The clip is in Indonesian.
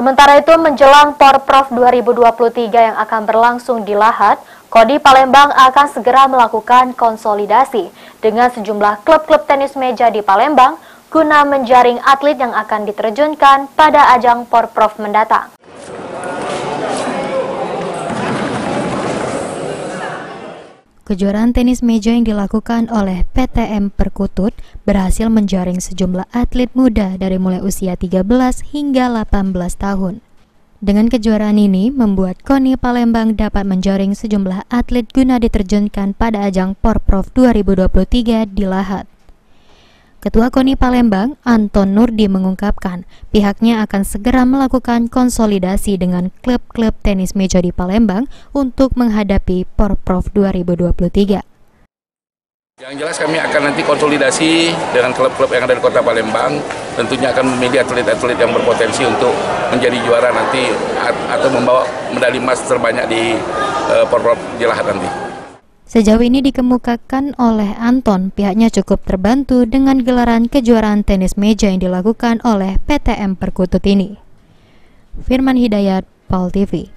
Sementara itu, menjelang Porprov 2023 yang akan berlangsung di Lahat, KONI Palembang akan segera melakukan konsolidasi dengan sejumlah klub-klub tenis meja di Palembang guna menjaring atlet yang akan diterjunkan pada ajang Porprov mendatang. Kejuaraan tenis meja yang dilakukan oleh PTM Perkutut berhasil menjaring sejumlah atlet muda dari mulai usia 13 hingga 18 tahun. Dengan kejuaraan ini, membuat KONI Palembang dapat menjaring sejumlah atlet guna diterjunkan pada ajang Porprov 2023 di Lahat. Ketua KONI Palembang, Anton Nurdi mengungkapkan, pihaknya akan segera melakukan konsolidasi dengan klub-klub tenis meja di Palembang untuk menghadapi Porprov 2023. Yang jelas kami akan nanti konsolidasi dengan klub-klub yang ada di Kota Palembang, tentunya akan memilih atlet-atlet yang berpotensi untuk menjadi juara nanti atau membawa medali emas terbanyak di Porprov di Lahat nanti. Sejauh ini dikemukakan oleh Anton, pihaknya cukup terbantu dengan gelaran kejuaraan tenis meja yang dilakukan oleh PTM Perkutut ini. Firman Hidayat, PAL TV.